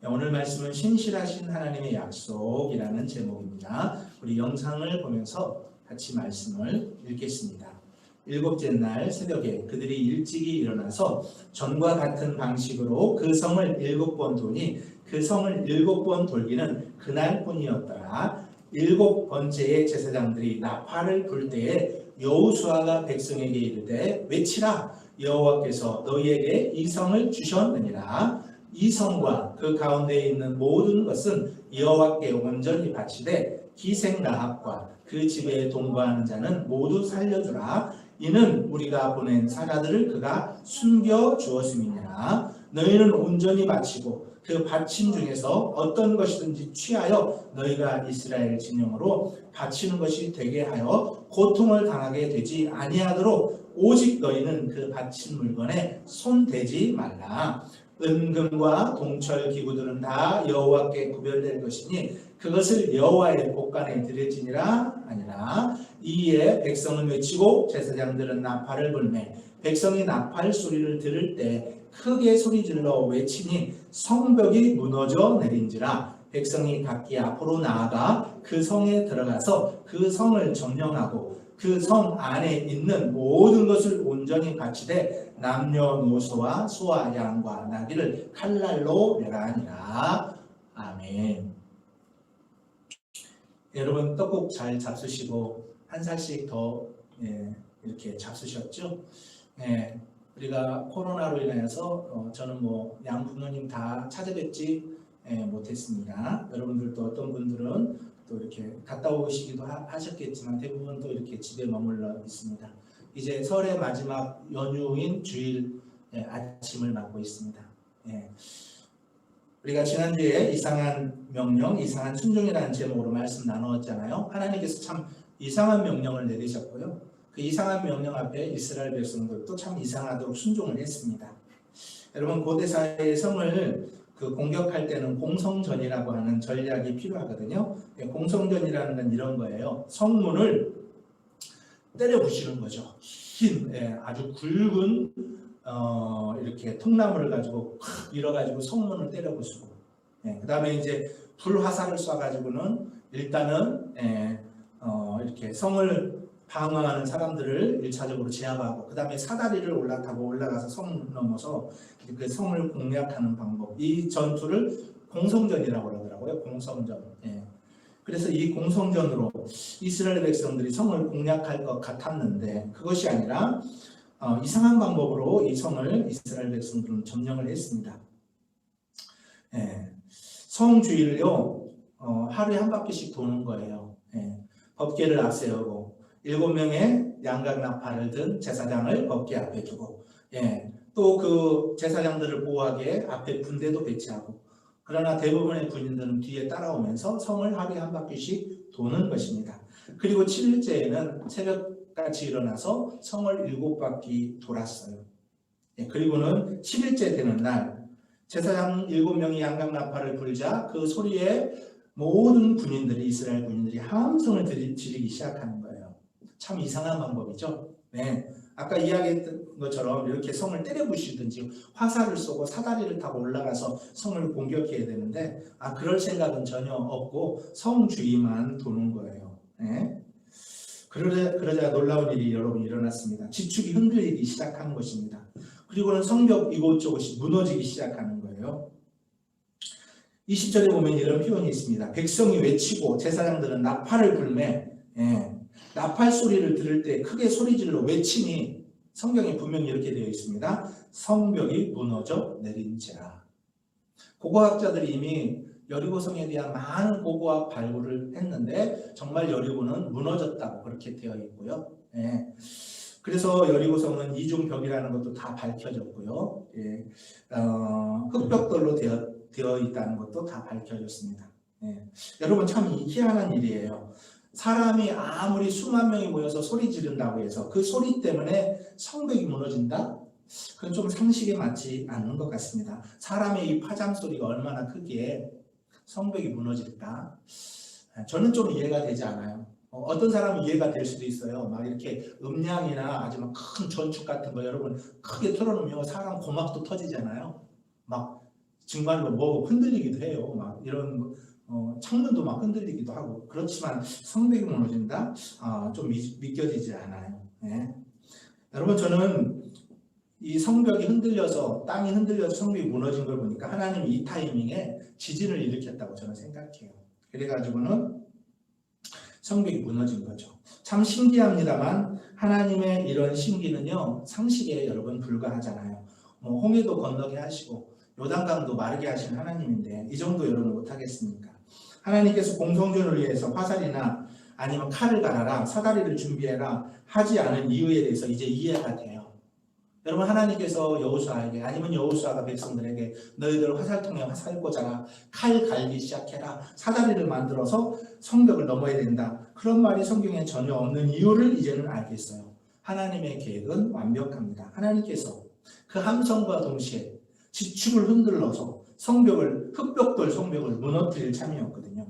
오늘 말씀은 신실하신 하나님의 약속이라는 제목입니다. 우리 영상을 보면서 같이 말씀을 읽겠습니다. 일곱째 날 새벽에 그들이 일찍이 일어나서 전과 같은 방식으로 그 성을 7번 도니 그 성을 7번 돌기는 그날뿐이었더라. 7번째의 제사장들이 나팔을 불 때에 여호수아가 백성에게 이르되 외치라, 여호와께서 너희에게 이 성을 주셨느니라. 이 성과 그 가운데에 있는 모든 것은 여호와께 온전히 바치되 기생라합과 그 집에 동거하는 자는 모두 살려주라. 이는 우리가 보낸 사자들을 그가 숨겨 주었음이니라. 너희는 온전히 바치고 그 바친 중에서 어떤 것이든지 취하여 너희가 이스라엘 진영으로 바치는 것이 되게 하여 고통을 당하게 되지 아니하도록 오직 너희는 그 바친 물건에 손대지 말라. 은금과 동철 기구들은 다 여호와께 구별될 것이니 그것을 여호와의 곳간에 드려지니라 아니라. 이에 백성은 외치고 제사장들은 나팔을 불매 백성이 나팔 소리를 들을 때 크게 소리질러 외치니 성벽이 무너져 내린지라. 백성이 각기 앞으로 나아가 그 성에 들어가서 그 성을 점령하고 그 성 안에 있는 모든 것을 온전히 바치되 남녀노소와 소와 양과 나귀를 칼날로 멸하니라. 아멘. 여러분 떡국 잘 잡수시고 한 살씩 더 이렇게 잡수셨죠? 우리가 코로나로 인해서 저는 양 부모님 다 찾아뵙지 못했습니다. 여러분들도 어떤 분들은 또 이렇게 갔다 오시기도 하셨겠지만 대부분 또 이렇게 집에 머물러 있습니다. 이제 설의 마지막 연휴인 주일 아침을 맞고 있습니다. 우리가 지난주에 이상한 명령, 이상한 순종이라는 제목으로 말씀 나누었잖아요. 하나님께서 참 이상한 명령을 내리셨고요. 그 이상한 명령 앞에 이스라엘 백성들도 참 이상하도록 순종을 했습니다. 여러분 고대사의 성을 공격할 때는 공성전이라고 하는 전략이 필요하거든요. 공성전이라는 건 이런 거예요. 성문을 때려 부시는 거죠. 흰 아주 굵은 이렇게 통나무를 가지고 밀어가지고 성문을 때려 부수고, 그 다음에 이제 불화살을 쏴가지고는 일단은 이렇게 성을 방어하는 사람들을 1차적으로 제압하고 그 다음에 사다리를 올라가서 성 넘어서 그 성을 공략하는 방법, 이 전투를 공성전이라고 하더라고요. 공성전. 그래서 이 공성전으로 이스라엘 백성들이 성을 공략할 것 같았는데 그것이 아니라 이상한 방법으로 이 성을 이스라엘 백성들은 점령을 했습니다. 성 주위를요 하루에 한 바퀴씩 도는 거예요. 법궤를 앞세우고 7명의 양각 나팔을 든 제사장을 법궤 앞에 두고, 또 그 제사장들을 보호하기에 앞에 군대도 배치하고, 그러나 대부분의 군인들은 뒤에 따라오면서 성을 하루에 한 바퀴씩 도는 것입니다. 그리고 7일째에는 새벽같이 일어나서 성을 7바퀴 돌았어요. 그리고는 10일째 되는 날 제사장 7명이 양각 나팔을 불자 그 소리에 모든 군인들이, 이스라엘 군인들이 함성을 지르기 시작하는 거예요. 참 이상한 방법이죠. 아까 이야기했던 것처럼 이렇게 성을 때려 부시든지 화살을 쏘고 사다리를 타고 올라가서 성을 공격해야 되는데 그럴 생각은 전혀 없고 성 주위만 도는 거예요. 그러자 놀라운 일이 여러분 일어났습니다. 지축이 흔들리기 시작한 것입니다. 그리고는 성벽 이곳저곳이 무너지기 시작하는 거예요. 20절에 보면 이런 표현이 있습니다. 백성이 외치고 제사장들은 나팔을 불매, 나팔 소리를 들을 때 크게 소리질러 외치니 성경에 분명히 이렇게 되어 있습니다. 성벽이 무너져 내린지라. 고고학자들이 이미 여리고성에 대한 많은 고고학 발굴을 했는데 정말 여리고는 무너졌다고 그렇게 되어 있고요. 그래서 여리고성은 이중벽이라는 것도 다 밝혀졌고요. 흙벽돌로 되어 있다는 것도 다 밝혀졌습니다. 여러분 참 희한한 일이에요. 사람이 아무리 수만 명이 모여서 소리 지른다고 해서 그 소리 때문에 성벽이 무너진다? 그건 좀 상식에 맞지 않는 것 같습니다. 사람의 이 파장 소리가 얼마나 크기에 성벽이 무너질까? 저는 좀 이해가 되지 않아요. 어떤 사람은 이해가 될 수도 있어요. 막 이렇게 음량이나 아주 막 큰 전축 같은 거 여러분 크게 틀어놓으면 사람 고막도 터지잖아요. 막 정말로 뭐 흔들리기도 해요. 막 이런 창문도 막 흔들리기도 하고 그렇지만 성벽이 무너진다? 좀 믿겨지지 않아요. 예. 여러분 저는 이 성벽이 흔들려서 땅이 흔들려서 성벽이 무너진 걸 보니까 하나님이 이 타이밍에 지진을 일으켰다고 저는 생각해요. 그래가지고는 성벽이 무너진 거죠. 참 신기합니다만 하나님의 이런 신기는요 상식에 여러분 불과하잖아요. 홍해도 건너게 하시고 요단강도 마르게 하신 하나님인데 이 정도 여러분 못하겠습니까? 하나님께서 공성전을 위해서 화살이나 아니면 칼을 갈아라 사다리를 준비해라 하지 않은 이유에 대해서 이제 이해가 돼요. 여러분 하나님께서 여호수아에게 아니면 여호수아가 백성들에게 너희들 화살통에 화살 꽂아라 칼 갈기 시작해라 사다리를 만들어서 성벽을 넘어야 된다 그런 말이 성경에 전혀 없는 이유를 이제는 알겠어요. 하나님의 계획은 완벽합니다. 하나님께서 그 함성과 동시에 지축을 흔들러서 성벽을 흑벽돌 성벽을 무너뜨릴 참이었거든요.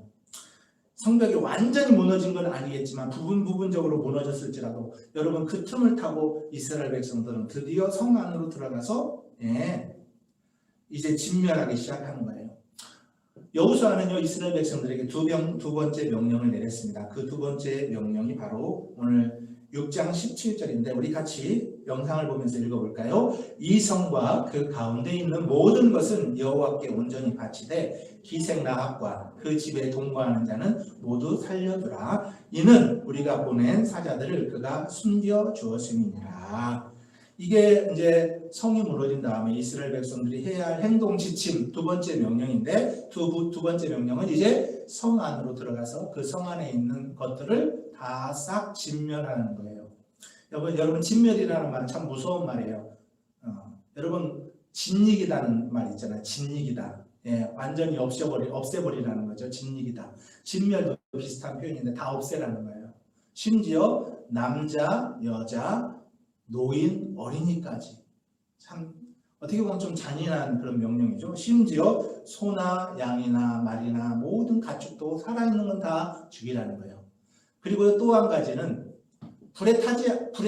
성벽이 완전히 무너진 건 아니겠지만 부분적으로 무너졌을지라도 여러분 그 틈을 타고 이스라엘 백성들은 드디어 성 안으로 들어가서 이제 진멸하기 시작하는 거예요. 여호수아는요 이스라엘 백성들에게 두 번째 명령을 내렸습니다. 그 두 번째 명령이 바로 오늘 6장 17절인데 우리 같이 영상을 보면서 읽어볼까요? 이 성과 그 가운데 있는 모든 것은 여호와께 온전히 바치되 기생 라합과 그 집에 동거하는 자는 모두 살려두라. 이는 우리가 보낸 사자들을 그가 숨겨 주었음이니라. 이게 이제 성이 무너진 다음에 이스라엘 백성들이 해야 할 행동 지침 두 번째 명령인데 두 번째 명령은 이제 성 안으로 들어가서 그 성 안에 있는 것들을 다 싹 진멸하는 거예요. 여러분 진멸이라는 말은 참 무서운 말이에요. 여러분 진익이라는 말 있잖아요. 진익이다. 완전히 없애버리라는 거죠. 진익이다. 진멸도 비슷한 표현인데 다 없애라는 거예요. 심지어 남자, 여자, 노인, 어린이까지. 참 어떻게 보면 좀 잔인한 그런 명령이죠. 심지어 소나 양이나 말이나 모든 가축도 살아있는 건 다 죽이라는 거예요. 그리고 또 한 가지는 불에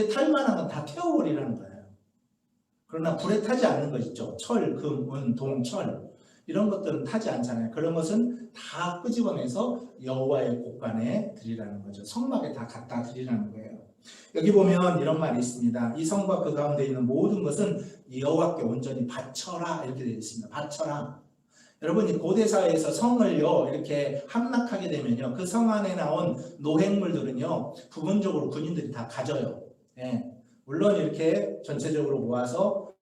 탈 만한 건 다 태워버리라는 거예요. 그러나 불에 타지 않는 것 있죠. 철, 금, 은, 동, 철 이런 것들은 타지 않잖아요. 그런 것은 다 끄집어내서 여호와의 곳간에 드리라는 거죠. 성막에 다 갖다 드리라는 거예요. 여기 보면 이런 말이 있습니다. 이 성과 그 가운데 있는 모든 것은 여호와께 온전히 바쳐라 이렇게 되어 있습니다. 바쳐라. 여러분이 고대 사회에서 성을요 이렇게 함락하게 되면요 그 성 안에 나온 노획물들은요 부분적으로 군인들이 다 가져요. 물론 이렇게 전체적으로 모아서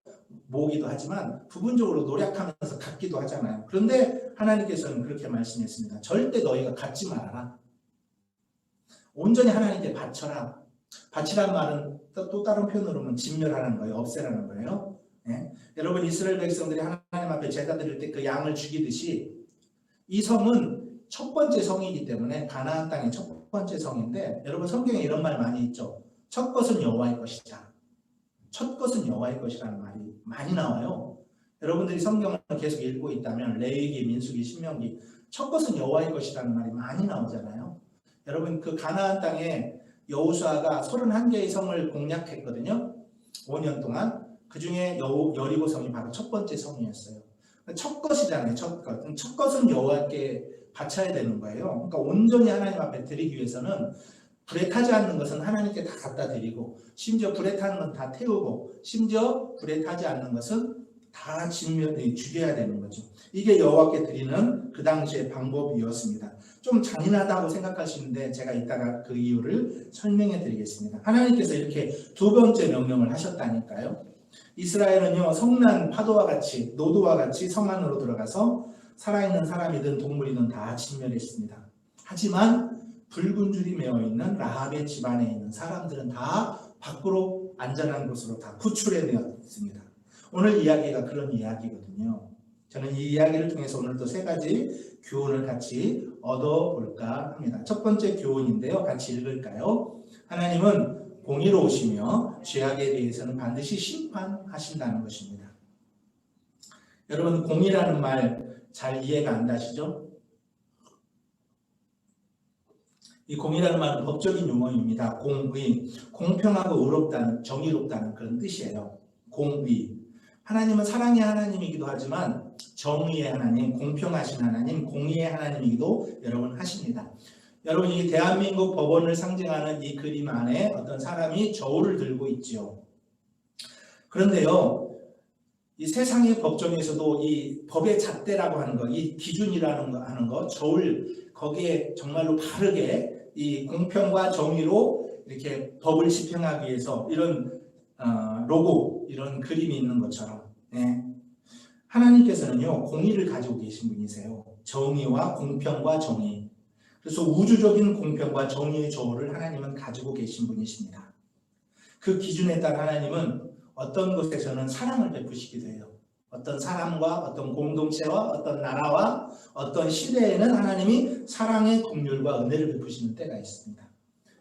모으기도 하지만 부분적으로 노력하면서 갖기도 하잖아요. 그런데 하나님께서는 그렇게 말씀했습니다. 절대 너희가 갖지 말아라. 온전히 하나님께 바쳐라. 바치란 말은 또 다른 표현으로 하면 진멸하는 거예요. 없애라는 거예요. 여러분 이스라엘 백성들이 하나님 앞에 제사 드릴 때 그 양을 죽이듯이 이 성은 첫 번째 성이기 때문에 가나안 땅의 첫 번째 성인데 여러분 성경에 이런 말 많이 있죠. 첫 것은 여호와의 것이다. 첫 것은 여호와의 것이라는 말이 많이 나와요. 여러분들이 성경을 계속 읽고 있다면 레위기, 민수기, 신명기 첫 것은 여호와의 것이라는 말이 많이 나오잖아요. 여러분 그 가나안 땅에 여호수아가 31개의 성을 공략했거든요. 5년 동안. 그 중에 여리고 성이 바로 첫 번째 성이었어요. 첫 것이잖아요. 첫 것. 첫 것은 여호와께 바쳐야 되는 거예요. 그러니까 온전히 하나님 앞에 드리기 위해서는 불에 타지 않는 것은 하나님께 다 갖다 드리고 심지어 불에 타는 건 다 태우고 심지어 불에 타지 않는 것은 다 죽여야 되는 거죠. 이게 여호와께 드리는 그 당시의 방법이었습니다. 좀 잔인하다고 생각하시는데 제가 이따가 그 이유를 설명해 드리겠습니다. 하나님께서 이렇게 두 번째 명령을 하셨다니까요. 이스라엘은요 성난 파도와 같이 노도와 같이 성 안으로 들어가서 살아있는 사람이든 동물이든 다 진멸했습니다. 하지만 붉은 줄이 메어있는 라합의 집안에 있는 사람들은 다 밖으로 안전한 곳으로 다 구출해내었습니다. 오늘 이야기가 그런 이야기거든요. 저는 이 이야기를 통해서 오늘도 세 가지 교훈을 같이 얻어볼까 합니다. 첫 번째 교훈인데요. 같이 읽을까요? 하나님은 공의로우시며 죄악에 대해서는 반드시 심판하신다는 것입니다. 여러분 공의라는 말 잘 이해가 안 가시죠? 이 공의라는 말은 법적인 용어입니다. 공의, 공평하고 의롭다는, 정의롭다는 그런 뜻이에요. 공의. 하나님은 사랑의 하나님이기도 하지만 정의의 하나님, 공평하신 하나님, 공의의 하나님이기도 여러분 하십니다. 여러분, 이 대한민국 법원을 상징하는 이 그림 안에 어떤 사람이 저울을 들고 있죠. 그런데요, 이 세상의 법정에서도 이 법의 잣대라고 하는 거, 이 기준이라는 거 하는 거, 저울, 거기에 정말로 바르게 이 공평과 정의로 이렇게 법을 집행하기 위해서 이런 로고, 이런 그림이 있는 것처럼, 네. 하나님께서는요, 공의를 가지고 계신 분이세요. 정의와 공평과 정의. 그래서 우주적인 공평과 정의의 저울을 하나님은 가지고 계신 분이십니다. 그 기준에 따라 하나님은 어떤 곳에서는 사랑을 베푸시기도 해요. 어떤 사람과 어떤 공동체와 어떤 나라와 어떤 시대에는 하나님이 사랑의 긍휼과 은혜를 베푸시는 때가 있습니다.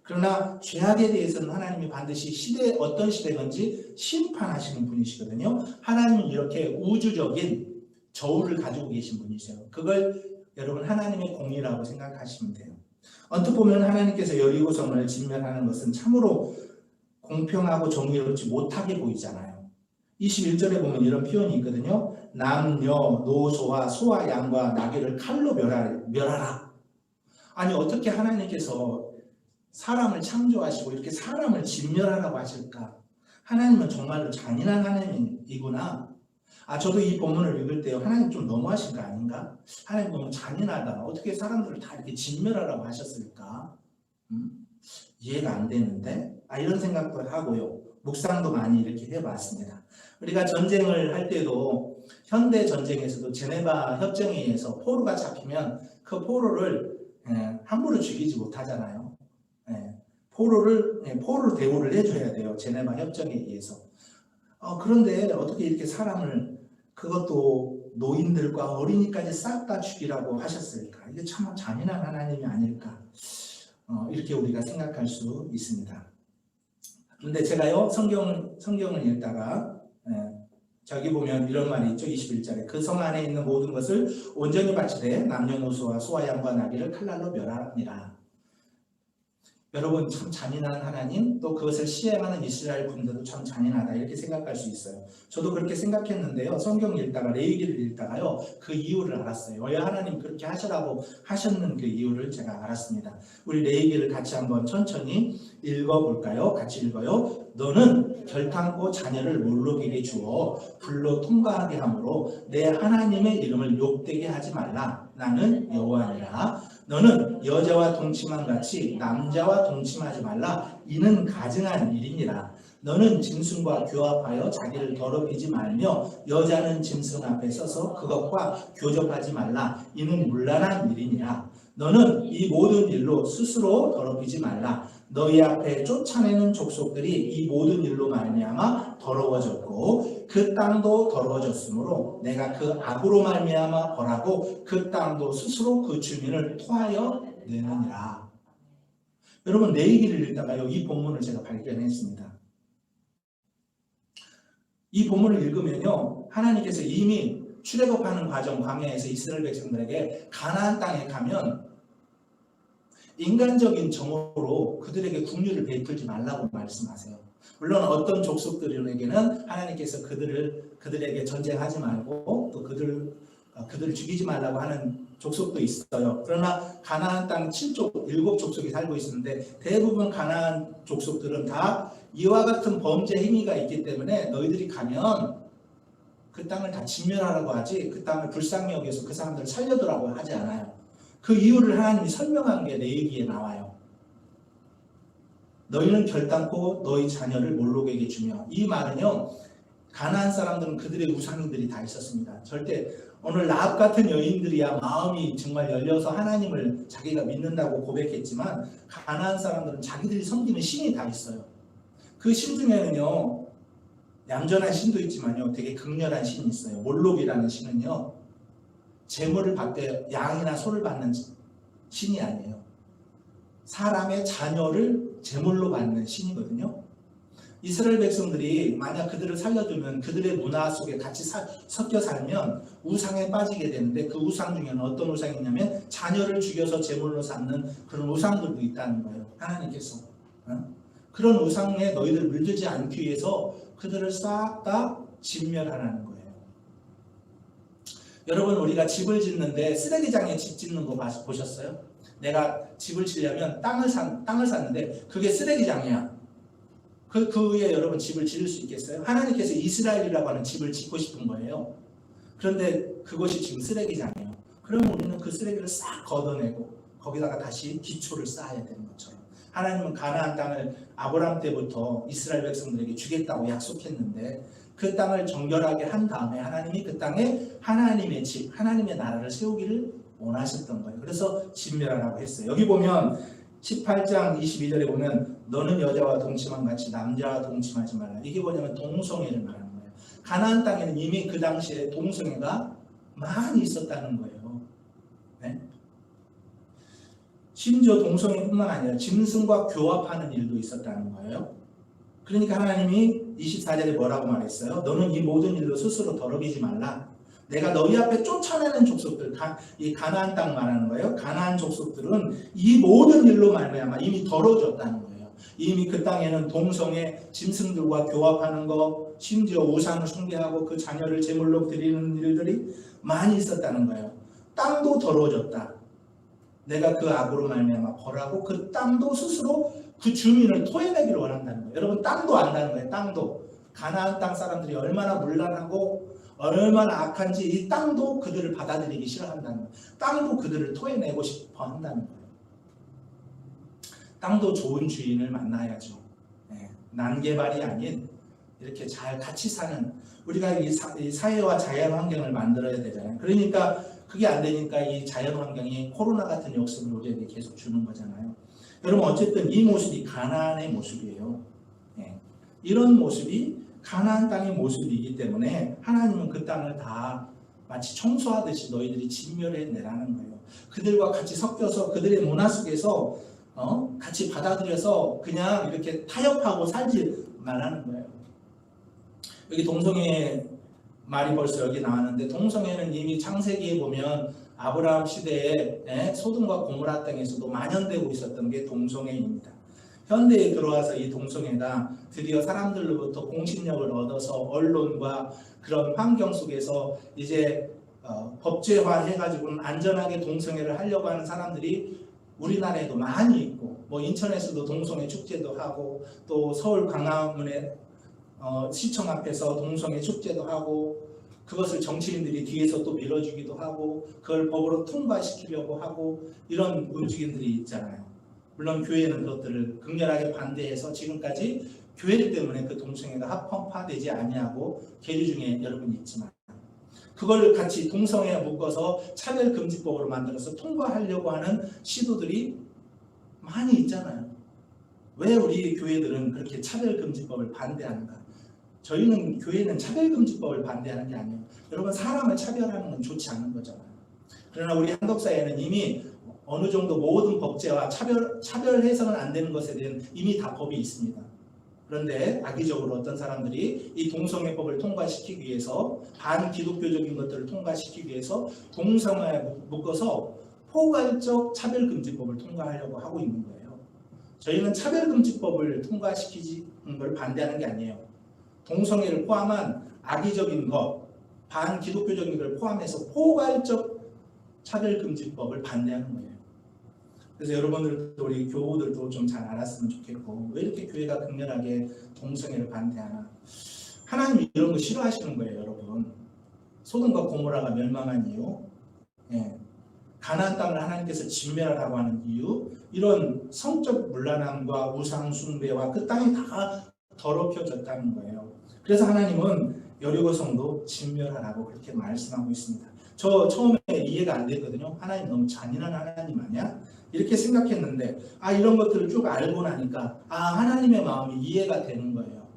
그러나 죄악에 대해서는 하나님이 반드시 어떤 시대든지 심판하시는 분이시거든요. 하나님은 이렇게 우주적인 저울을 가지고 계신 분이세요. 그걸 여러분 하나님의 공의라고 생각하시면 돼요. 언뜻 보면 하나님께서 여리고성을 진멸하는 것은 참으로 공평하고 정의롭지 못하게 보이잖아요. 21절에 보면 이런 표현이 있거든요. 남녀, 노소와 소와 양과 나귀를 칼로 멸하라. 아니 어떻게 하나님께서 사람을 창조하시고 이렇게 사람을 진멸하라고 하실까? 하나님은 정말로 잔인한 하나님이구나. 저도 이 본문을 읽을 때 하나님 좀 너무하신 거 아닌가? 하나님 너무 잔인하다. 어떻게 사람들을 다 이렇게 진멸하라고 하셨을까? 이해가 안 되는데? 이런 생각도 하고요. 묵상도 많이 이렇게 해봤습니다. 우리가 전쟁을 할 때도 현대 전쟁에서도 제네바 협정에 의해서 포로가 잡히면 그 포로를 함부로 죽이지 못하잖아요. 포로를 대우를 해줘야 돼요. 제네바 협정에 의해서. 그런데 어떻게 이렇게 사람을, 그것도 노인들과 어린이까지 싹 다 죽이라고 하셨을까? 이게 참 잔인한 하나님이 아닐까? 이렇게 우리가 생각할 수 있습니다. 그런데 제가요, 성경을 읽다가 저기 보면 이런 말이 있죠. 21절에 그 성 안에 있는 모든 것을 온전히 바치되 남녀노소와 소와 양과 나귀를 칼날로 멸하니라. 여러분, 참 잔인한 하나님, 또 그것을 시행하는 이스라엘 군대도 참 잔인하다, 이렇게 생각할 수 있어요. 저도 그렇게 생각했는데요, 성경 읽다가 레위기를 읽다가요, 그 이유를 알았어요. 왜 하나님 그렇게 하시라고 하셨는 그 이유를 제가 알았습니다. 우리 레위기를 같이 한번 천천히 읽어볼까요? 같이 읽어요. 너는 결탄코 자녀를 몰록에게 주어 불로 통과하게 함으로 내 하나님의 이름을 욕되게 하지 말라. 나는 여호와니라. 너는 여자와 동침한 같이 남자와 동침하지 말라. 이는 가증한 일이니라. 너는 짐승과 교합하여 자기를 더럽히지 말며 여자는 짐승 앞에 서서 그것과 교접하지 말라. 이는 문란한 일이니라. 너는 이 모든 일로 스스로 더럽히지 말라. 너희 앞에 쫓아내는 족속들이 이 모든 일로 말미암아 더러워졌고 그 땅도 더러워졌으므로 내가 그 악으로 말미암아 벌하고 그 땅도 스스로 그 주민을 토하여 내느니라. 여러분, 레위기를 읽다가요, 이 본문을 제가 발견했습니다. 이 본문을 읽으면요, 하나님께서 이미 출애굽하는 과정, 광야에서 이스라엘 백성들에게 가나안 땅에 가면 인간적인 정으로 그들에게 긍휼을 베풀지 말라고 말씀하세요. 물론 어떤 족속들에게는 하나님께서 그들에게 전쟁하지 말고 또 그들을 죽이지 말라고 하는 족속도 있어요. 그러나 가나안 땅 7족속이 살고 있었는데 대부분 가나안 족속들은 다 이와 같은 범죄 행위가 있기 때문에 너희들이 가면 그 땅을 다 진멸하라고 하지 그 땅을 불쌍히 여겨서 그 사람들을 살려두라고 하지 않아요. 그 이유를 하나님이 설명한 게 레위기에 나와요. 너희는 결단코 너희 자녀를 몰록에게 주며, 이 말은요, 가나안 사람들은 그들의 우상들이 다 있었습니다. 절대 오늘 라합 같은 여인들이야 마음이 정말 열려서 하나님을 자기가 믿는다고 고백했지만 가나안 사람들은 자기들이 섬기는 신이 다 있어요. 그 신 중에는요, 얌전한 신도 있지만요, 되게 극렬한 신이 있어요. 몰록이라는 신은요, 제물을 받되 양이나 소를 받는 신이 아니에요. 사람의 자녀를 제물로 받는 신이거든요. 이스라엘 백성들이 만약 그들을 살려두면 그들의 문화 속에 같이 섞여 살면 우상에 빠지게 되는데, 그 우상 중에는 어떤 우상이 있냐면 자녀를 죽여서 제물로 삼는 그런 우상들도 있다는 거예요. 하나님께서 그런 우상에 너희들 물들지 않기 위해서 그들을 싹 다 진멸하라는 거예요. 여러분 우리가 집을 짓는데 쓰레기장에 집 짓는 거 보셨어요? 내가 집을 지려면 땅을 샀는데 그게 쓰레기장이야. 그 위에 여러분 집을 지을 수 있겠어요? 하나님께서 이스라엘이라고 하는 집을 짓고 싶은 거예요. 그런데 그것이 지금 쓰레기장이에요. 그러면 우리는 그 쓰레기를 싹 걷어내고 거기다가 다시 기초를 쌓아야 되는 것처럼 하나님은 가나안 땅을 아브라함 때부터 이스라엘 백성들에게 주겠다고 약속했는데 그 땅을 정결하게 한 다음에 하나님이 그 땅에 하나님의 집, 하나님의 나라를 세우기를 원하셨던 거예요. 그래서 진멸하라고 했어요. 여기 보면 18장 22절에 보면 너는 여자와 동침한 같이 남자와 동침하지 말라. 이게 뭐냐면 동성애를 말하는 거예요. 가나안 땅에는 이미 그 당시에 동성애가 많이 있었다는 거예요. 네? 심지어 동성애뿐만 아니라 짐승과 교합하는 일도 있었다는 거예요. 그러니까 하나님이 24절에 뭐라고 말했어요? 너는 이 모든 일로 스스로 더럽이지 말라. 내가 너희 앞에 쫓아내는 족속들, 이 가나안 땅 말하는 거예요. 가나안 족속들은 이 모든 일로 말미암아 이미 더러워졌다는 거예요. 이미 그 땅에는 동성애, 짐승들과 교합하는 거, 심지어 우상을 숭배하고 그 자녀를 제물로 드리는 일들이 많이 있었다는 거예요. 땅도 더러워졌다. 내가 그 악으로 말미암아 벌하고 그 땅도 스스로 그 주민을 토해내기를 원한다는 거예요. 여러분 땅도 안다는 거예요. 땅도. 가나안 땅 사람들이 얼마나 문란하고 얼마나 악한지 이 땅도 그들을 받아들이기 싫어한다는 거예요. 땅도 그들을 토해내고 싶어 한다는 거예요. 땅도 좋은 주인을 만나야죠. 네. 난개발이 아닌 이렇게 잘 같이 사는 우리가 이 사회와 자연 환경을 만들어야 되잖아요. 그러니까 그게 안 되니까 이 자연 환경이 코로나 같은 역습을 우리에게 계속 주는 거잖아요. 여러분 어쨌든 이 모습이 가나안의 모습이에요. 네. 이런 모습이 가나안 땅의 모습이기 때문에 하나님은 그 땅을 다 마치 청소하듯이 너희들이 진멸해내라는 거예요. 그들과 같이 섞여서 그들의 문화 속에서 같이 받아들여서 그냥 이렇게 타협하고 살지 말라는 거예요. 여기 동성애 말이 벌써 여기 나왔는데 동성애는 이미 창세기에 보면 아브라함 시대에 소돔과 고모라 땅에서도 만연되고 있었던 게 동성애입니다. 현대에 들어와서 이 동성애가 드디어 사람들로부터 공신력을 얻어서 언론과 그런 환경 속에서 이제 법제화 해가지고 안전하게 동성애를 하려고 하는 사람들이 우리나라에도 많이 있고 뭐 인천에서도 동성애 축제도 하고 또 서울 광화문에 시청 앞에서 동성애 축제도 하고 그것을 정치인들이 뒤에서 또 밀어주기도 하고 그걸 법으로 통과시키려고 하고 이런 움직임들이 있잖아요. 물론 교회는 그것들을 극렬하게 반대해서 지금까지 교회 때문에 그 동성애가 합헌화되지 아니하고 계류 중에 여러분 있지만 그걸 같이 동성애에 묶어서 차별금지법으로 만들어서 통과하려고 하는 시도들이 많이 있잖아요. 왜 우리 교회들은 그렇게 차별금지법을 반대하는가? 저희는 교회는 차별금지법을 반대하는 게 아니에요. 여러분 사람을 차별하는 건 좋지 않은 거잖아요. 그러나 우리 한독사회는 이미 어느 정도 모든 법제와 차별해서는 안 되는 것에 대한 이미 다 법이 있습니다. 그런데 악의적으로 어떤 사람들이 이 동성애법을 통과시키기 위해서 반기독교적인 것들을 통과시키기 위해서 동성애에 묶어서 포괄적 차별금지법을 통과하려고 하고 있는 거예요. 저희는 차별금지법을 통과시키는 걸 반대하는 게 아니에요. 동성애를 포함한 악의적인 것, 반기독교적인 걸 포함해서 포괄적 차별금지법을 반대하는 거예요. 그래서 여러분들도 우리 교우들도 좀 잘 알았으면 좋겠고 왜 이렇게 교회가 극렬하게 동성애를 반대하나? 하나님이 이런 거 싫어하시는 거예요, 여러분. 소돔과 고모라가 멸망한 이유, 가나안 땅을 하나님께서 진멸하라고 하는 이유, 이런 성적 문란함과 우상 숭배와 그 땅이 다 더럽혀졌다는 거예요. 그래서 하나님은 여리고 성도 진멸하라고 그렇게 말씀하고 있습니다. 저 처음에 이해가 안 됐거든요. 하나님 너무 잔인한 하나님 아니야? 이렇게 생각했는데 이런 것들을 쭉 알고 나니까 하나님의 마음이 이해가 되는 거예요.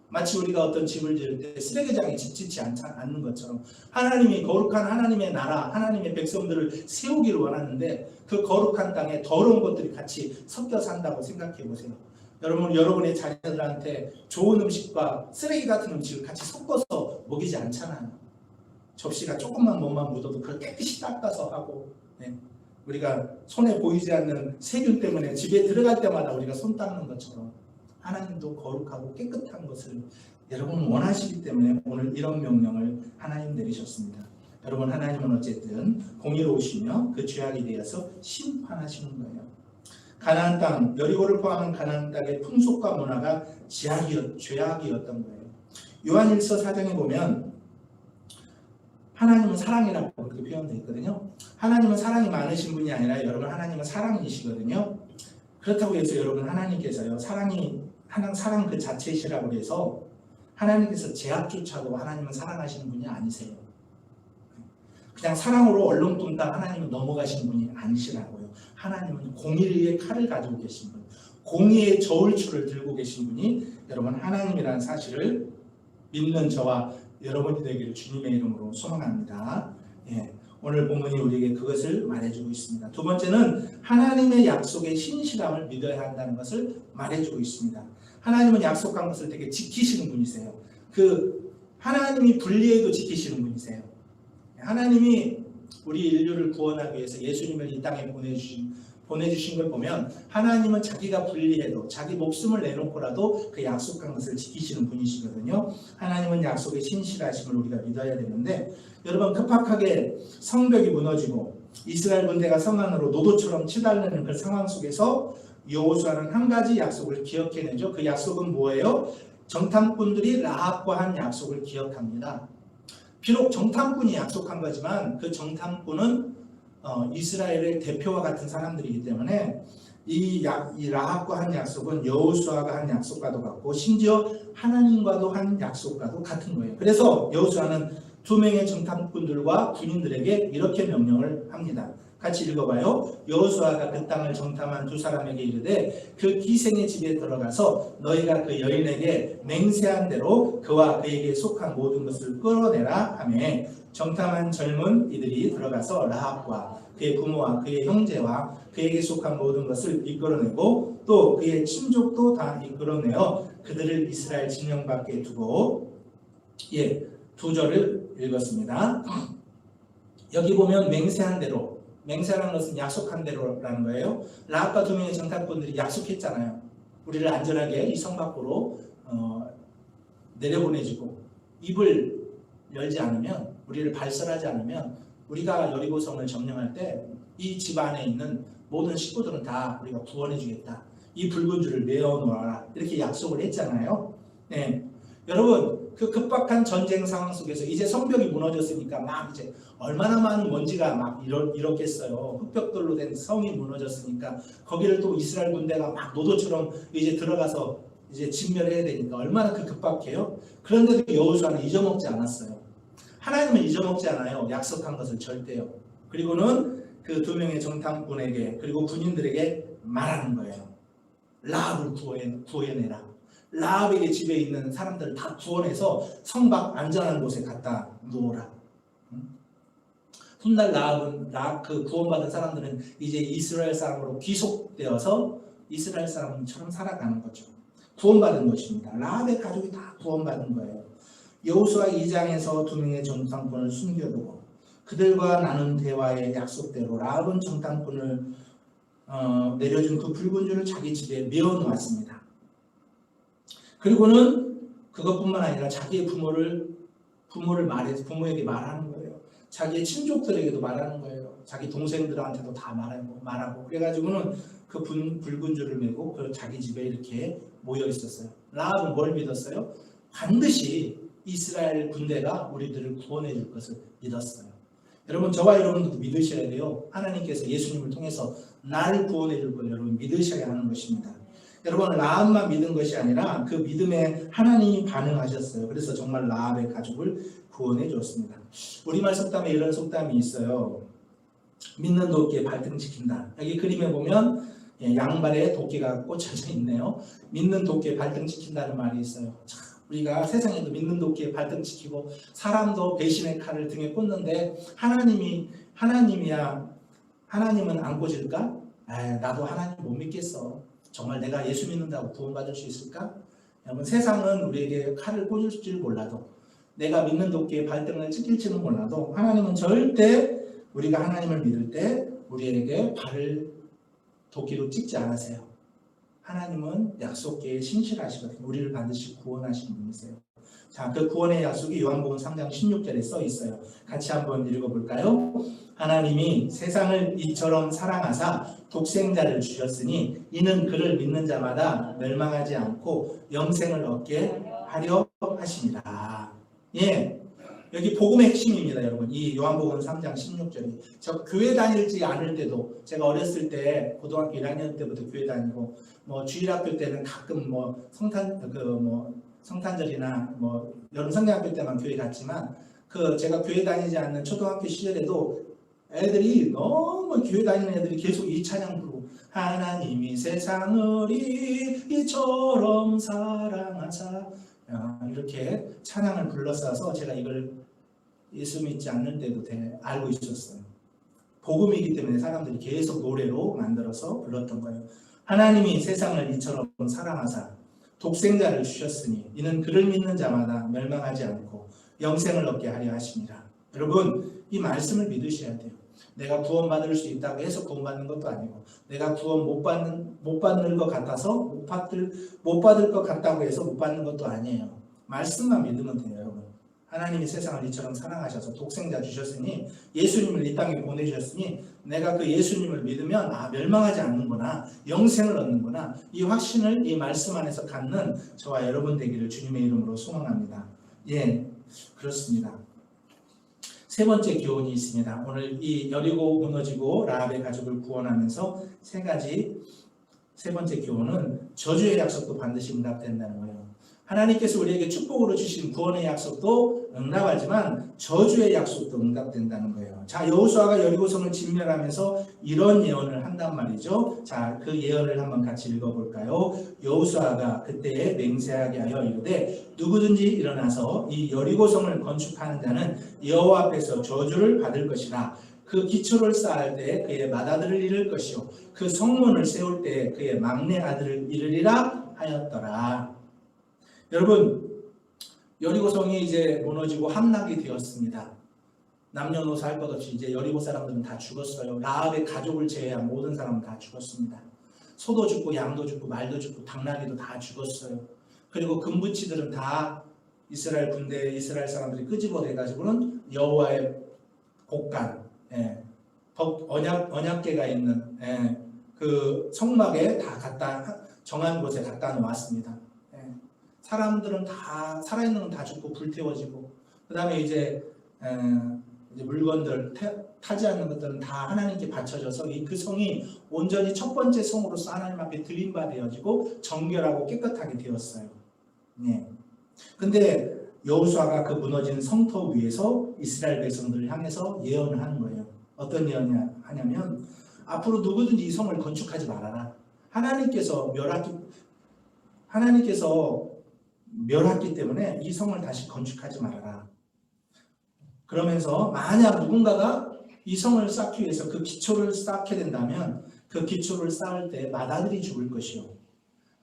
마치 우리가 어떤 집을 지을 때 쓰레기장에 집 짓지 않는 것처럼 하나님이 거룩한 하나님의 나라, 하나님의 백성들을 세우기를 원하는데 그 거룩한 땅에 더러운 것들이 같이 섞여 산다고 생각해 보세요. 여러분의 자녀들한테 좋은 음식과 쓰레기 같은 음식을 같이 섞어서 먹이지 않잖아요. 접시가 조금만 뭐만 묻어도 그걸 깨끗이 닦아서 하고 우리가 손에 보이지 않는 세균 때문에 집에 들어갈 때마다 우리가 손 닦는 것처럼 하나님도 거룩하고 깨끗한 것을 여러분은 원하시기 때문에 오늘 이런 명령을 하나님 내리셨습니다. 여러분 하나님은 어쨌든 공의로우시며 그 죄악에 대해서 심판하시는 거예요. 가나안 땅, 여리고를 포함한 가나안 땅의 풍속과 문화가 죄악이었던 거예요. 요한일서 4장에 보면 하나님은 사랑이라고 그렇게 표현되어 있거든요. 하나님은 사랑이 많으신 분이 아니라 여러분 하나님은 사랑이시거든요. 그렇다고 해서 여러분 하나님께서요 사랑 그 자체이시라고 해서 하나님께서 제약조차도 하나님은 사랑하시는 분이 아니세요. 그냥 사랑으로 얼렁뚱땅 하나님은 넘어가시는 분이 아니시라고요. 하나님은 공의의 칼을 가지고 계신 분, 공의의 저울추를 들고 계신 분이 여러분 하나님이라는 사실을 믿는 저와 여러분이 되기를 주님의 이름으로 소망합니다. 예, 오늘 본문이 우리에게 그것을 말해주고 있습니다. 두 번째는 하나님의 약속의 신실함을 믿어야 한다는 것을 말해주고 있습니다. 하나님은 약속한 것을 되게 지키시는 분이세요. 그 하나님이 불리해도 지키시는 분이세요. 하나님이 우리 인류를 구원하기 위해서 예수님을 이 땅에 보내주신 걸 보면 하나님은 자기가 불리해도 자기 목숨을 내놓고라도 그 약속한 것을 지키시는 분이시거든요. 하나님은 약속의 신실하심을 우리가 믿어야 되는데 여러분 급박하게 성벽이 무너지고 이스라엘 군대가 성 안으로 노도처럼 치달르는 그 상황 속에서 여호수아는 한 가지 약속을 기억해내죠. 그 약속은 뭐예요? 정탐꾼들이 라합과 한 약속을 기억합니다. 비록 정탐꾼이 약속한 거지만 그 정탐꾼은 이스라엘의 대표와 같은 사람들이기 때문에 이 라합과 한 약속은 여호수아가 한 약속과도 같고 심지어 하나님과도 한 약속과도 같은 거예요. 그래서 여호수아는 두 명의 정탐꾼들과 군인들에게 이렇게 명령을 합니다. 같이 읽어봐요. 여호수아가 그 땅을 정탐한 두 사람에게 이르되 그 기생의 집에 들어가서 너희가 그 여인에게 맹세한 대로 그와 그에게 속한 모든 것을 끌어내라 하매 정탐한 젊은 이들이 들어가서 라합과 그의 부모와 그의 형제와 그에게 속한 모든 것을 이끌어내고 또 그의 친족도 다 이끌어내어 그들을 이스라엘 진영 밖에 두고 두 절을 읽었습니다. 여기 보면 맹세한 대로, 맹세라는 것은 약속한 대로라는 거예요. 라합과 두 명의 정탐꾼들이 약속했잖아요. 우리를 안전하게 이 성 밖으로 내려보내주고 입을 열지 않으면, 우리를 발설하지 않으면 우리가 여리고성을 점령할 때 이 집 안에 있는 모든 식구들은 다 우리가 구원해 주겠다. 이 붉은 줄을 메어 놓아라. 이렇게 약속을 했잖아요. 네. 여러분 그 급박한 전쟁 상황 속에서 이제 성벽이 무너졌으니까 막 이제 얼마나 많은 먼지가 막 일었겠어요. 흙벽돌로 된 성이 무너졌으니까 거기를 또 이스라엘 군대가 막 노도처럼 이제 들어가서 이제 진멸해야 되니까 얼마나 그 급박해요. 그런데도 여호수아는 잊어먹지 않았어요. 하나님은 잊어먹지 않아요. 약속한 것을 절대요. 그리고는 그 두 명의 정탐꾼에게 그리고 군인들에게 말하는 거예요. 라합을 구해내라. 라합에게 집에 있는 사람들을 다 구원해서 성 밖 안전한 곳에 갖다 놓으라. 훗날 라합은 그 구원받은 사람들은 이제 이스라엘 사람으로 귀속되어서 이스라엘 사람처럼 살아가는 거죠. 구원받은 것입니다. 라합의 가족이 다 구원받은 거예요. 여호수아 2장에서 두 명의 정탐꾼을 숨겨두고 그들과 나눈 대화의 약속대로 라합은 정탐꾼을 내려준 그 붉은 줄을 자기 집에 메어 놓았습니다. 그리고는 그것뿐만 아니라 자기의 부모에게 말하는 거예요. 자기의 친족들에게도 말하는 거예요. 자기 동생들한테도 다 말하고 그래가지고는 그 붉은 줄을 메고 그 자기 집에 이렇게 모여 있었어요. 라합은 뭘 믿었어요? 반드시 이스라엘 군대가 우리들을 구원해 줄 것을 믿었어요. 여러분 저와 여러분도 믿으셔야 돼요. 하나님께서 예수님을 통해서 나를 구원해 줄 걸 여러분 믿으셔야 하는 것입니다. 여러분 라합만 믿은 것이 아니라 그 믿음에 하나님이 반응하셨어요. 그래서 정말 라합의 가족을 구원해 줬습니다. 우리말 속담에 이런 속담이 있어요. 믿는 도끼에 발등 지킨다. 여기 그림에 보면 양발에 도끼가 꽂혀져 있네요. 믿는 도끼에 발등 지킨다는 말이 있어요. 우리가 세상에도 믿는 도끼에 발등 지키고 사람도 배신의 칼을 등에 꽂는데 하나님은 안 꽂을까? 나도 하나님 못 믿겠어. 정말 내가 예수 믿는다고 구원받을 수 있을까? 여러분 세상은 우리에게 칼을 꽂을 줄 몰라도 내가 믿는 도끼에 발등을 찍힐지는 몰라도 하나님은 절대 우리가 하나님을 믿을 때 우리에게 발을 도끼로 찍지 않으세요. 하나님은 약속계에 신실하시거든요. 우리를 반드시 구원하시는 분이세요. 자, 그 구원의 약속이 요한복음 3장 16절에 써 있어요. 같이 한번 읽어볼까요? 하나님이 세상을 이처럼 사랑하사 독생자를 주셨으니 이는 그를 믿는 자마다 멸망하지 않고 영생을 얻게 하려 하심이라. 예, 여기 복음의 핵심입니다, 여러분. 이 요한복음 3장 16절이. 저 교회 다니지 않을 때도, 제가 어렸을 때 고등학교 1학년 때부터 교회 다니고, 뭐 주일학교 때는 가끔 뭐 성탄절이나 뭐 여름 성경학교 때만 교회 갔지만, 제가 교회 다니지 않는 초등학교 시절에도 애들이 너무 교회 다니는 애들이 계속 이 찬양 부르고, 하나님이 세상을 이처럼 사랑하사, 이렇게 찬양을 불렀어서 제가 이걸 예수 믿지 않는 때도 알고 있었어요. 복음이기 때문에 사람들이 계속 노래로 만들어서 불렀던 거예요. 하나님이 세상을 이처럼 사랑하사 독생자를 주셨으니 이는 그를 믿는 자마다 멸망하지 않고 영생을 얻게 하려 하십니다. 여러분, 이 말씀을 믿으셔야 돼요. 내가 구원받을 수 있다고 해서 구원받는 것도 아니고, 내가 구원 못 받는 것 같아서 못 받을 것 같다고 해서 못 받는 것도 아니에요. 말씀만 믿으면 돼요, 여러분. 하나님이 세상을 이처럼 사랑하셔서 독생자 주셨으니, 예수님을 이 땅에 보내주셨으니, 내가 그 예수님을 믿으면 멸망하지 않는구나, 영생을 얻는구나, 이 확신을 이 말씀 안에서 갖는 저와 여러분 되기를 주님의 이름으로 소망합니다. 예, 그렇습니다. 세 번째 교훈이 있습니다. 오늘 이 여리고 무너지고 라합의 가족을 구원하면서 세 번째 교훈은 저주의 약속도 반드시 응답된다는 거예요. 하나님께서 우리에게 축복으로 주신 구원의 약속도 응답하지만 저주의 약속도 응답된다는 거예요. 자, 여호수아가 여리고성을 진멸하면서 이런 예언을 한단 말이죠. 자, 그 예언을 한번 같이 읽어볼까요? 여호수아가 그때에 맹세하게 하여 이르되 누구든지 일어나서 이 여리고성을 건축하는 자는 여호와 앞에서 저주를 받을 것이라. 그 기초를 쌓을 때 그의 맏아들을 잃을 것이요 그 성문을 세울 때 그의 막내 아들을 잃으리라 하였더라. 여러분, 여리고성이 이제 무너지고 함락이 되었습니다. 남녀노소 할 것 없이 이제 여리고 사람들은 다 죽었어요. 라합의 가족을 제외한 모든 사람은 다 죽었습니다. 소도 죽고 양도 죽고 말도 죽고 당나귀도 다 죽었어요. 그리고 금부치들은 다 이스라엘 군대, 이스라엘 사람들이 끄집어내가지고는 여호와의 곡간, 언약궤가 있는 그 성막에 다 정한 곳에 갖다 놓았습니다. 사람들은 다 살아있는 건 다 죽고 불태워지고, 그 다음에 이제 물건들 타지 않는 것들은 다 하나님께 바쳐져서 그 성이 온전히 첫 번째 성으로서 하나님 앞에 드림바 되어지고 정결하고 깨끗하게 되었어요. 근데 여호수아가 그 무너진 성터 위에서 이스라엘 백성들을 향해서 예언을 하는 거예요. 어떤 예언을 하냐면, 앞으로 누구든지 이 성을 건축하지 말아라. 하나님께서 멸했기 때문에 이 성을 다시 건축하지 말아라. 그러면서 만약 누군가가 이 성을 쌓기 위해서 그 기초를 쌓게 된다면 그 기초를 쌓을 때 맏아들이 죽을 것이요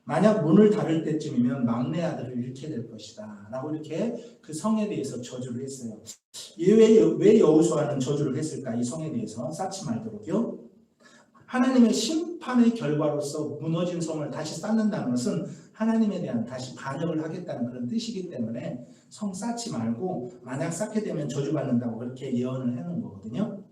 만약 문을 닫을 때쯤이면 막내 아들을 잃게 될 것이다 라고 이렇게 그 성에 대해서 저주를 했어요. 왜 여호수아는 저주를 했을까? 이 성에 대해서 쌓지 말도록요. 하나님의 심판의 결과로서 무너진 성을 다시 쌓는다는 것은 하나님에 대한 다시 반역을 하겠다는 그런 뜻이기 때문에 성 쌓지 말고 만약 쌓게 되면 저주받는다고 그렇게 예언을 해놓은 거거든요.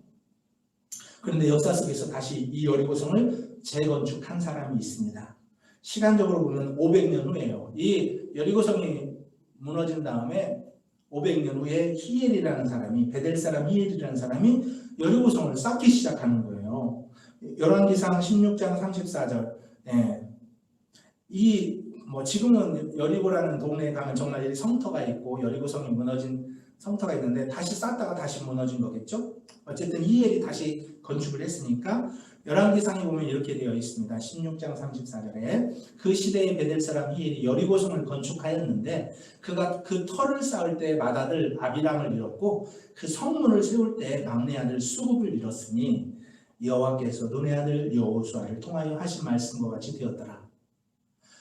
그런데 역사 속에서 다시 이 여리고성을 재건축한 사람이 있습니다. 시간적으로 보면 500년 후예요. 이 여리고성이 무너진 다음에 500년 후에 히엘이라는 사람이, 베델 사람 히엘이라는 사람이 여리고성을 쌓기 시작하는 거예요. 열왕기상 16장 34절. 지금은 여리고라는 동네에 가면 정말 성터가 있고 여리고성이 무너진 성터가 있는데 다시 쌓다가 다시 무너진 거겠죠. 어쨌든 히엘이 다시 건축을 했으니까 열왕기상에 보면 이렇게 되어 있습니다. 16장 34절에 그 시대의 베델 사람 히엘이 여리고성을 건축하였는데 그가 그 터를 쌓을 때 맏아들 아비람을 잃었고 그 성문을 세울 때 막내 아들 수굽을 잃었으니 여호와께서 눈의 아들 여호수아를 통하여 하신 말씀과 같이 되었더라.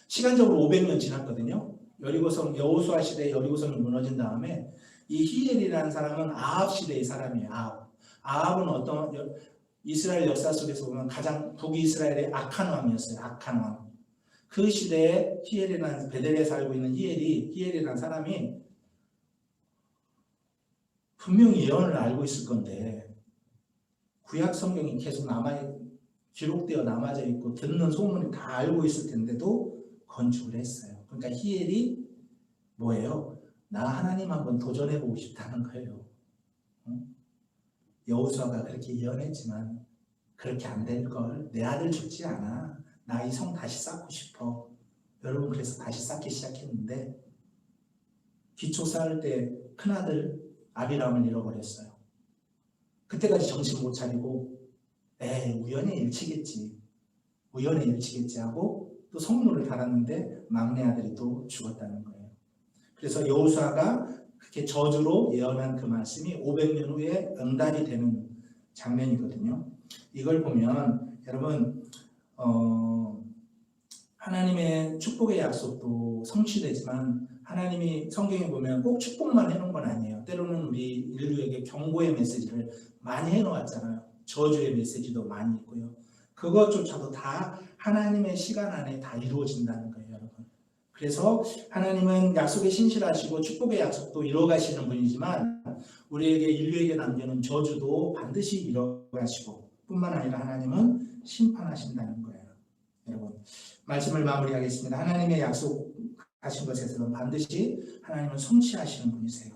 시간적으로 500년 지났거든요. 여호수아 시대에 여리고성이 무너진 다음에 이 히엘이라는 사람은 아합 시대의 사람이에요. 아합은 이스라엘 역사 속에서 보면 가장 북이스라엘의 악한 왕이었어요. 악한 왕. 그 시대에 히엘이라는 베델에 살고 있는 히엘이라는 사람이 분명히 예언을 알고 있을 건데 구약 성경이 계속 기록되어 남아져 있고 듣는 소문이 다 알고 있을 텐데도 건축을 했어요. 그러니까 히엘이 뭐예요? 나 하나님 한번 도전해보고 싶다는 거예요. 여호수아가 그렇게 예언했지만 그렇게 안 될 걸. 내 아들 죽지 않아. 나 이 성 다시 쌓고 싶어. 여러분, 그래서 다시 쌓기 시작했는데 기초 쌓을 때 큰아들 아비람을 잃어버렸어요. 그때까지 정신 못 차리고 우연의 일치겠지. 우연의 일치겠지 하고 또 성문을 달았는데 막내 아들이 또 죽었다는 거예요. 그래서 여호수아가 그렇게 저주로 예언한 그 말씀이 500년 후에 응답이 되는 장면이거든요. 이걸 보면 여러분 하나님의 축복의 약속도 성취되지만 하나님이 성경에 보면 꼭 축복만 해놓은 건 아니에요. 때로는 우리 인류에게 경고의 메시지를 많이 해놓았잖아요. 저주의 메시지도 많이 있고요. 그것조차도 다 하나님의 시간 안에 다 이루어진다는 거예요, 여러분. 그래서 하나님은 약속에 신실하시고 축복의 약속도 이루어가시는 분이지만 우리에게 인류에게 남겨놓은 저주도 반드시 이루어가시고 뿐만 아니라 하나님은 심판하신다는 거예요. 여러분, 말씀을 마무리하겠습니다. 하나님의 약속하신 것에서는 반드시 하나님은 성취하시는 분이세요.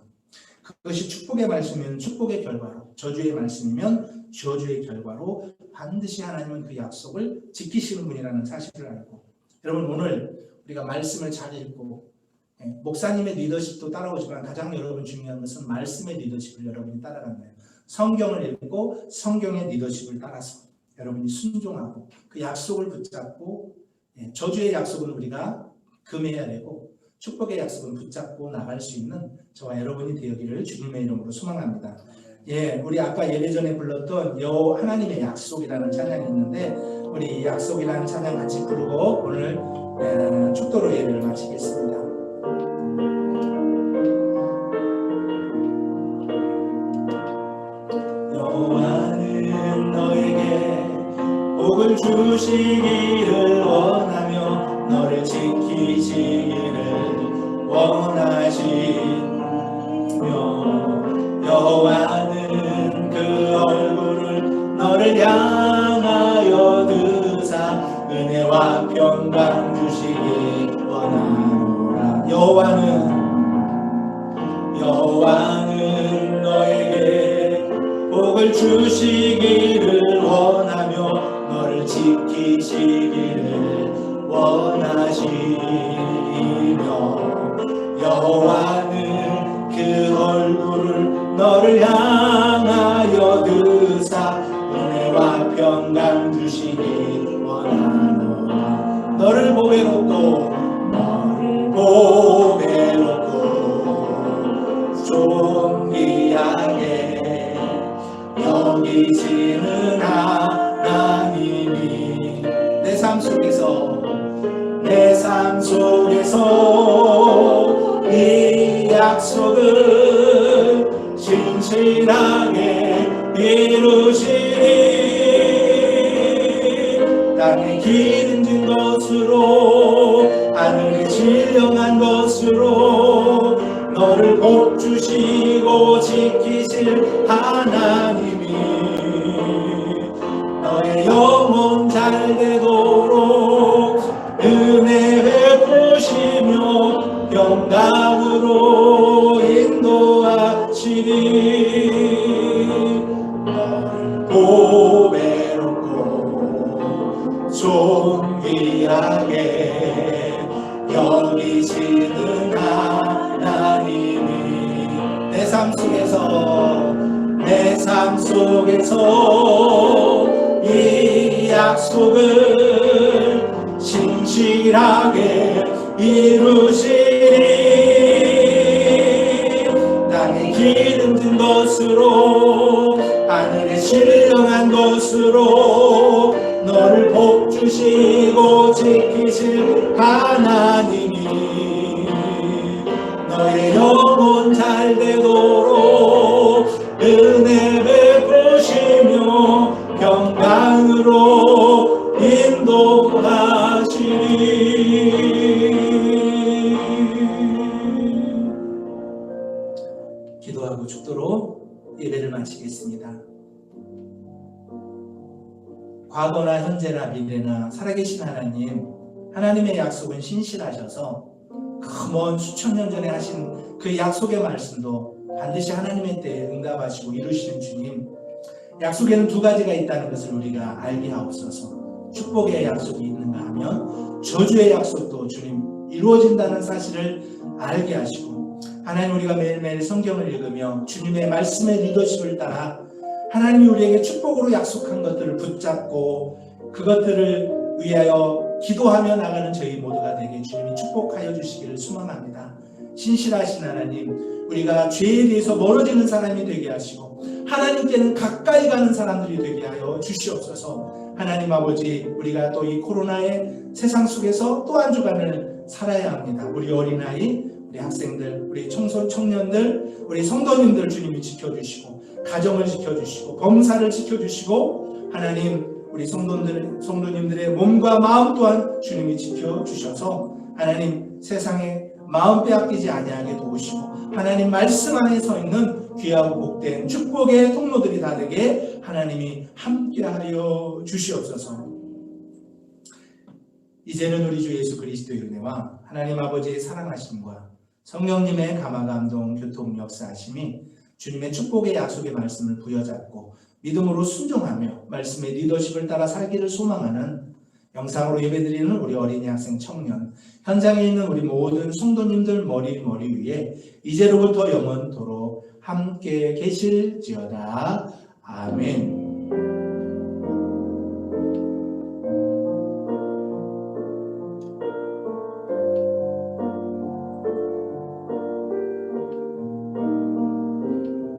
그것이 축복의 말씀이면 축복의 결과로, 저주의 말씀이면 저주의 결과로 반드시 하나님은 그 약속을 지키시는 분이라는 사실을 알고, 여러분 오늘 우리가 말씀을 잘 읽고 목사님의 리더십도 따라오지만 가장 여러분 중요한 것은 말씀의 리더십을 여러분이 따라가는 거예요. 성경을 읽고 성경의 리더십을 따라서 여러분이 순종하고 그 약속을 붙잡고 저주의 약속은 우리가 금해야 되고 축복의 약속은 붙잡고 나갈 수 있는 저와 여러분이 되기를 주님의 이름으로 소망합니다. 우리 아까 예배 전에 불렀던 하나님의 약속이라는 찬양이 있는데 우리 약속이라는 찬양 같이 부르고 오늘 축도로 예배를 마치겠습니다. 여호와는 너에게 복을 주시기를 원하며 너를 지키시기를 원하시며 여호와는 그 얼굴을 너를 향하여 드사 은혜와 평강 주시기 원하노라. 여호와는 너에게 복을 주시기를 원하며 너를 지키시기를 원하시며 여호와는 그 얼굴을 너를 향하여 드사 은혜와 평강 주시기 원하노라. 너를 보배롭고 존귀하게 여기시는 하나님이 내 삶 속에서 이 약속을 신실하게 이루시리. 땅에 기름진 것으로 하늘에 신령한 것으로 너를 복주시고 지키실 하나님이 너의 영혼 잘 되도록 은혜 베푸시며 영광으로 인도하시리. 너를 보배롭고 존귀하게 여기시는 하나님이 내 삶 속에서 이 약속을 신실하게 이루시리. 땅에 기름진 것으로 하늘에 신령한 것으로 너를 복주시고 지키실 하나님이 너의 영혼 잘 되도록 은혜 베푸시며 평강으로 인도하시리. 기도하고 축도로 과거나 현재나 미래나 살아계신 하나님, 하나님의 약속은 신실하셔서 그 먼 수천 년 전에 하신 그 약속의 말씀도 반드시 하나님의 때에 응답하시고 이루시는 주님, 약속에는 두 가지가 있다는 것을 우리가 알게 하옵소서. 축복의 약속이 있는가 하면 저주의 약속도 주님 이루어진다는 사실을 알게 하시고, 하나님, 우리가 매일매일 성경을 읽으며 주님의 말씀의 리더십을 따라 하나님이 우리에게 축복으로 약속한 것들을 붙잡고 그것들을 위하여 기도하며 나가는 저희 모두가 되게 주님이 축복하여 주시기를 소망합니다. 신실하신 하나님, 우리가 죄에 대해서 멀어지는 사람이 되게 하시고 하나님께는 가까이 가는 사람들이 되게 하여 주시옵소서. 하나님 아버지, 우리가 또 이 코로나의 세상 속에서 또 한 주간을 살아야 합니다. 우리 어린아이, 우리 학생들, 우리 청년들, 우리 성도님들 주님이 지켜주시고 가정을 지켜주시고 범사를 지켜주시고, 하나님, 우리 성도님들의 몸과 마음 또한 주님이 지켜주셔서 하나님, 세상에 마음 빼앗기지 아니하게 도우시고 하나님 말씀 안에 서 있는 귀하고 복된 축복의 통로들이 다 되게 하나님이 함께하여 주시옵소서. 이제는 우리 주 예수 그리스도의 은혜와 하나님 아버지의 사랑하심과 성령님의 감화감동 교통 역사하심이 주님의 축복의 약속의 말씀을 부여잡고 믿음으로 순종하며 말씀의 리더십을 따라 살기를 소망하는 영상으로 예배드리는 우리 어린이, 학생, 청년, 현장에 있는 우리 모든 성도님들 머리 위에 이제로부터 영원토록 함께 계실지어다. 아멘.